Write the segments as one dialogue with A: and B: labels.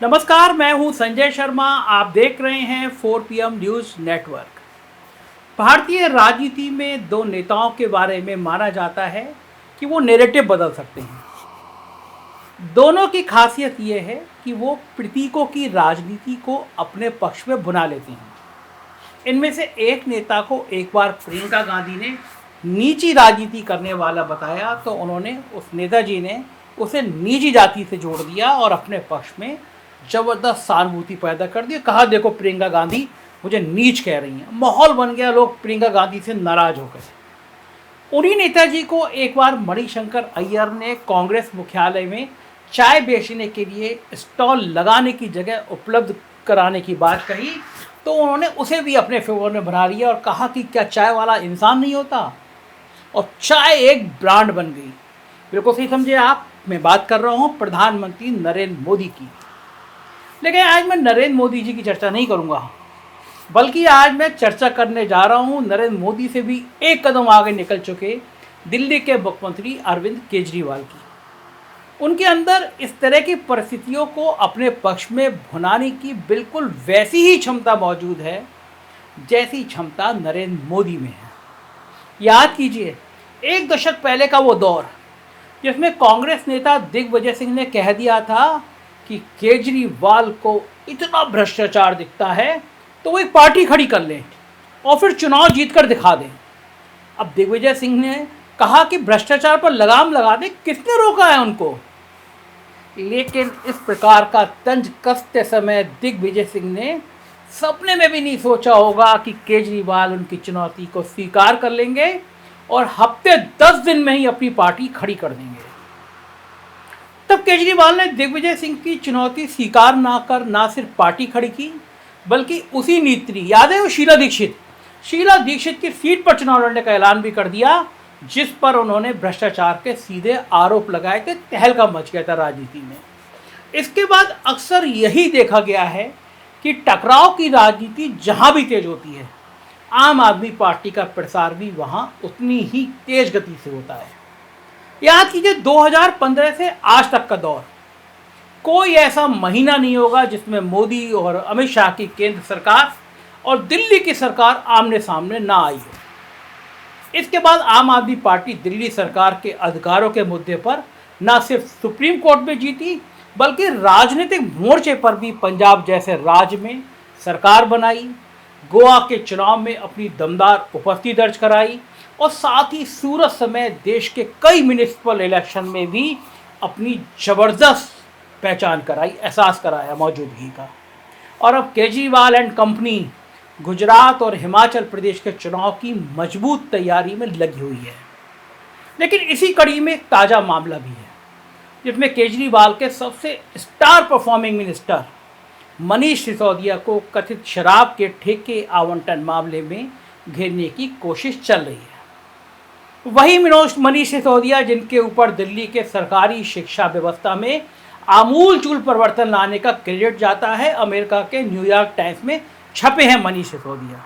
A: नमस्कार, मैं हूं संजय शर्मा। आप देख रहे हैं 4 PM न्यूज़ नेटवर्क। भारतीय राजनीति में दो नेताओं के बारे में माना जाता है कि वो नैरेटिव बदल सकते हैं। दोनों की खासियत ये है कि वो प्रतीकों की राजनीति को अपने पक्ष में बुना लेते हैं। इनमें से एक नेता को एक बार प्रियंका गांधी ने नीची राजनीति करने वाला बताया तो उन्होंने उस नेताजी ने उसे निजी जाति से जोड़ दिया और अपने पक्ष में जबरदस्त सहानुभूति पैदा कर दी। कहा, देखो प्रियंका गांधी मुझे नीच कह रही हैं। माहौल बन गया, लोग प्रियंका गांधी से नाराज हो गए। उन्हीं नेताजी को एक बार मणिशंकर अय्यर ने कांग्रेस मुख्यालय में चाय बेचने के लिए स्टॉल लगाने की जगह उपलब्ध कराने की बात कही तो उन्होंने उसे भी अपने फेवर में बना लिया और कहा कि क्या चाय वाला इंसान नहीं होता, और चाय एक ब्रांड बन गई। बिल्कुल सही समझे आप, मैं बात कर रहा हूँ प्रधानमंत्री नरेंद्र मोदी की। लेकिन आज मैं नरेंद्र मोदी जी की चर्चा नहीं करूँगा, बल्कि आज मैं चर्चा करने जा रहा हूँ नरेंद्र मोदी से भी एक कदम आगे निकल चुके दिल्ली के मुख्यमंत्री अरविंद केजरीवाल की। उनके अंदर इस तरह की परिस्थितियों को अपने पक्ष में भुनाने की बिल्कुल वैसी ही क्षमता मौजूद है जैसी क्षमता नरेंद्र मोदी में है। याद कीजिए, एक दशक पहले का वो दौर जिसमें कांग्रेस नेता दिग्विजय सिंह ने कह दिया था कि केजरीवाल को इतना भ्रष्टाचार दिखता है तो वो एक पार्टी खड़ी कर लें और फिर चुनाव जीतकर दिखा दें। अब दिग्विजय सिंह ने कहा कि भ्रष्टाचार पर लगाम लगा दें, किसने रोका है उनको? लेकिन इस प्रकार का तंज कसते समय दिग्विजय सिंह ने सपने में भी नहीं सोचा होगा कि केजरीवाल उनकी चुनौती को स्वीकार कर लेंगे और हफ्ते 10 दिन में ही अपनी पार्टी खड़ी कर देंगे। तब केजरीवाल ने दिग्विजय सिंह की चुनौती स्वीकार ना कर ना सिर्फ पार्टी खड़ी की, बल्कि उसी नीति, याद है वो शीला दीक्षित की सीट पर चुनाव लड़ने का ऐलान भी कर दिया, जिस पर उन्होंने भ्रष्टाचार के सीधे आरोप लगाए थे। तहलका मच गया था राजनीति में। इसके बाद अक्सर यही देखा गया है कि टकराव की राजनीति जहां भी तेज होती है, आम आदमी पार्टी का प्रसार भी वहां उतनी ही तेज गति से होता है। याद कीजिए, 2015 से आज तक का दौर, कोई ऐसा महीना नहीं होगा जिसमें मोदी और अमित शाह की केंद्र सरकार और दिल्ली की सरकार आमने सामने ना आई हो। इसके बाद आम आदमी पार्टी दिल्ली सरकार के अधिकारों के मुद्दे पर न सिर्फ सुप्रीम कोर्ट में जीती, बल्कि राजनीतिक मोर्चे पर भी पंजाब जैसे राज्य में सरकार बनाई, गोवा के चुनाव में अपनी दमदार उपस्थिति दर्ज कराई और साथ ही सूरत समेत देश के कई म्यूनिसिपल इलेक्शन में भी अपनी जबरदस्त पहचान कराई, एहसास कराया मौजूदगी का। और अब केजरीवाल एंड कंपनी गुजरात और हिमाचल प्रदेश के चुनाव की मजबूत तैयारी में लगी हुई है। लेकिन इसी कड़ी में एक ताज़ा मामला भी है जिसमें केजरीवाल के सबसे star performing minister Manish Sisodia को कथित शराब के ठेके आवंटन मामले में घेरने की कोशिश चल रही है। वही मनीष सिसोदिया जिनके ऊपर दिल्ली के सरकारी शिक्षा व्यवस्था में आमूलचूल परिवर्तन लाने का क्रेडिट जाता है, अमेरिका के न्यूयॉर्क टाइम्स में छपे हैं मनीष सिसोदिया।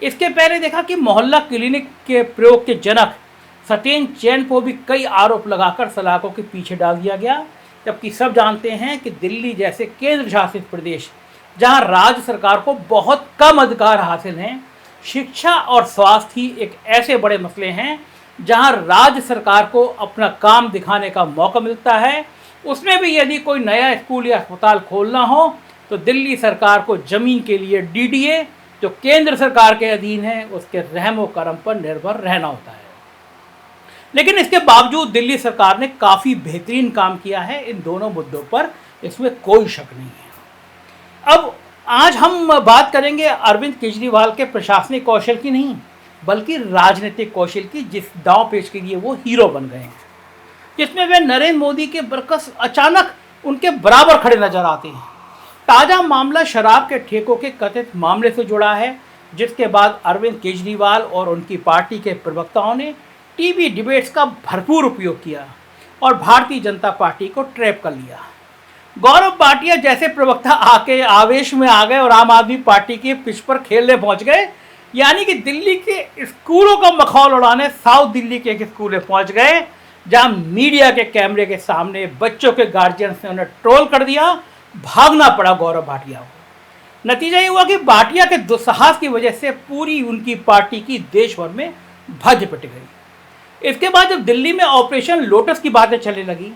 A: इसके पहले देखा कि मोहल्ला क्लिनिक के प्रयोग के जनक सटेन चैन को भी कई आरोप लगाकर सलाखों के पीछे डाल दिया गया, जबकि सब जानते हैं कि दिल्ली जैसे केंद्र शासित प्रदेश जहां राज्य सरकार को बहुत कम अधिकार हासिल हैं, शिक्षा और स्वास्थ्य ही एक ऐसे बड़े मसले हैं जहां राज्य सरकार को अपना काम दिखाने का मौका मिलता है। उसमें भी यदि कोई नया स्कूल या अस्पताल खोलना हो तो दिल्ली सरकार को जमीन के लिए डीडीए, जो केंद्र सरकार के अधीन है, उसके रहमो करम पर निर्भर रहना होता है। लेकिन इसके बावजूद दिल्ली सरकार ने काफ़ी बेहतरीन काम किया है इन दोनों मुद्दों पर, इसमें कोई शक नहीं है। अब आज हम बात करेंगे अरविंद केजरीवाल के प्रशासनिक कौशल की नहीं, बल्कि राजनीतिक कौशल की, जिस दांव पेच के लिए वो हीरो बन गए हैं, जिसमें वे नरेंद्र मोदी के बरकस अचानक उनके बराबर खड़े नजर आते हैं। ताज़ा मामला शराब के ठेकों के कथित मामले से जुड़ा है, जिसके बाद अरविंद केजरीवाल और उनकी पार्टी के प्रवक्ताओं ने टीवी डिबेट्स का भरपूर उपयोग किया और भारतीय जनता पार्टी को ट्रैप कर लिया। गौरव भाटिया जैसे प्रवक्ता आके आवेश में आ गए और आम आदमी पार्टी के पिच पर खेलने पहुंच गए, यानी कि दिल्ली के स्कूलों का मखौल उड़ाने साउथ दिल्ली के एक स्कूल में पहुंच गए, जहां मीडिया के कैमरे के सामने बच्चों के गार्जियंस ने उन्हें ट्रोल कर दिया, भागना पड़ा गौरव भाटिया को। नतीजा ये हुआ कि भाटिया के दुस्साहस की वजह से पूरी उनकी पार्टी की देश भर में भज पिट गई। इसके बाद जब दिल्ली में ऑपरेशन लोटस की बातें चलने लगी,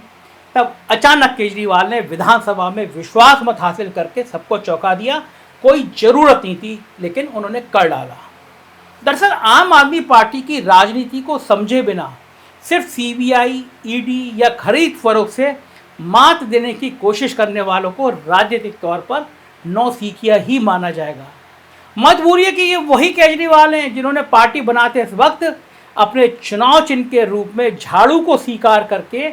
A: तब अचानक केजरीवाल ने विधानसभा में विश्वास मत हासिल करके सबको चौंका दिया। कोई जरूरत नहीं थी, लेकिन उन्होंने कर डाला। दरअसल आम आदमी पार्टी की राजनीति को समझे बिना सिर्फ सीबीआई, ईडी या खरीद फरोख्त से मात देने की कोशिश करने वालों को राजनीतिक तौर पर नौसिखिया ही माना जाएगा। मजबूरी है कि ये वही केजरीवाल हैं जिन्होंने पार्टी बनाते इस वक्त अपने चुनाव चिन्ह के रूप में झाड़ू को स्वीकार करके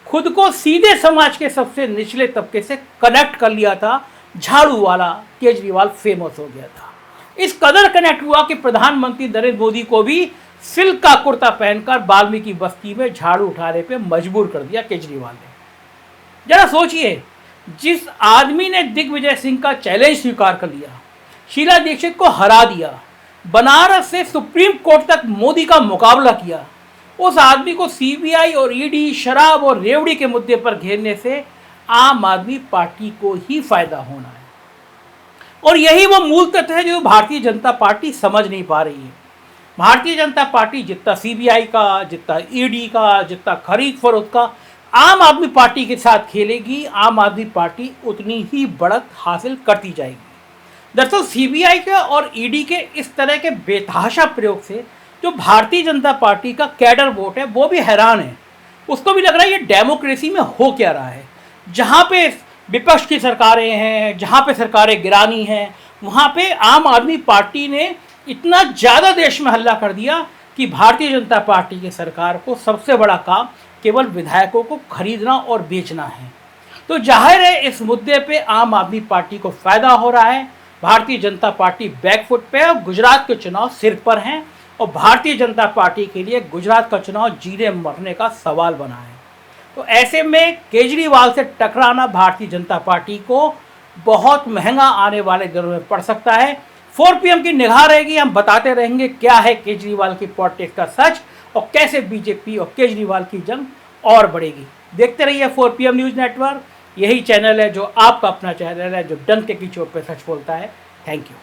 A: खुद को सीधे समाज के सबसे निचले तबके से कनेक्ट कर लिया था। झाड़ू वाला केजरीवाल फेमस हो गया था। इस कदर कनेक्ट हुआ कि प्रधानमंत्री नरेंद्र मोदी को भी सिल्क का कुर्ता पहनकर वाल्मीकि बस्ती में झाड़ू उठाने पे मजबूर कर दिया केजरीवाल ने। जरा सोचिए, जिस आदमी ने दिग्विजय सिंह का चैलेंज स्वीकार कर लिया, शीला दीक्षित को हरा दिया, बनारस से सुप्रीम कोर्ट तक मोदी का मुकाबला किया, उस आदमी को सीबीआई और ईडी शराब और रेवड़ी के मुद्दे पर घेरने से आम आदमी पार्टी को ही फायदा होना है। और यही वो मूल तथ्य है जो भारतीय जनता पार्टी समझ नहीं पा रही है। भारतीय जनता पार्टी जितना सीबीआई का, जितना ईडी का, जितना खरीद फरोख्त का आम आदमी पार्टी के साथ खेलेगी, आम आदमी पार्टी उतनी ही बढ़त हासिल करती जाएगी। दरअसल सीबीआई के और ईडी के इस तरह के बेतहाशा प्रयोग से जो भारतीय जनता पार्टी का कैडर वोट है वो भी हैरान है। उसको भी लग रहा है ये डेमोक्रेसी में हो क्या रहा है। जहाँ पे विपक्ष की सरकारें हैं, जहाँ पे सरकारें गिरानी हैं, वहाँ पे आम आदमी पार्टी ने इतना ज़्यादा देश में हल्ला कर दिया कि भारतीय जनता पार्टी की सरकार को सबसे बड़ा काम केवल विधायकों को खरीदना और बेचना है। तो जाहिर है इस मुद्दे पे आम आदमी पार्टी को फायदा हो रहा है। भारतीय जनता पार्टी बैकफुट पे और गुजरात के चुनाव सिर पर हैं और भारतीय जनता पार्टी के लिए गुजरात का चुनाव जीने मरने का सवाल बना है। तो ऐसे में केजरीवाल से टकराना भारतीय जनता पार्टी को बहुत महंगा आने वाले दिनों में पड़ सकता है। 4 PM की निगाह रहेगी, हम बताते रहेंगे क्या है केजरीवाल की पॉलिटिक्स का सच और कैसे बीजेपी और केजरीवाल की जंग और बढ़ेगी। देखते रहिए 4 PM न्यूज़ नेटवर्क। यही चैनल है जो आपका अपना चैनल है, जो डंके की चोट पे सच बोलता है। Thank you.